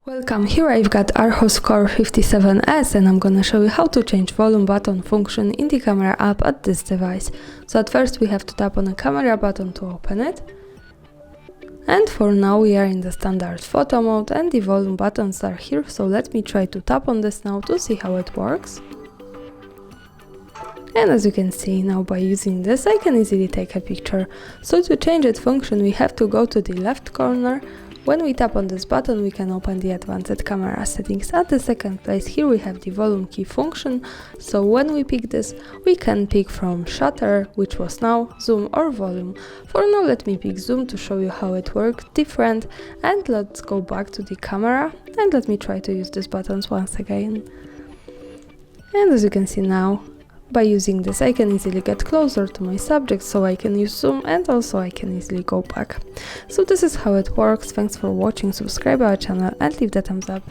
Welcome, here I've got ARCHOS Core 57S and I'm gonna show you how to change volume button function in the camera app at this device. So at first we have to tap on the camera button to open it. And for now we are in the standard photo mode and the volume buttons are here, so let me try to tap on this now to see how it works. And as you can see now, by using this I can easily take a picture. So to change its function we have to go to the left corner. When we tap on this button we can open the advanced camera settings. At the second place here we have the volume key function, so when we pick this we can pick from shutter, which was now, zoom or volume. For now let me pick zoom to show you how it works different, and let's go back to the camera and let me try to use these buttons once again. And as you can see now, by using this I can easily get closer to my subject, so I can use zoom and also I can easily go back. So this is how it works. Thanks for watching, subscribe our channel and leave the thumbs up.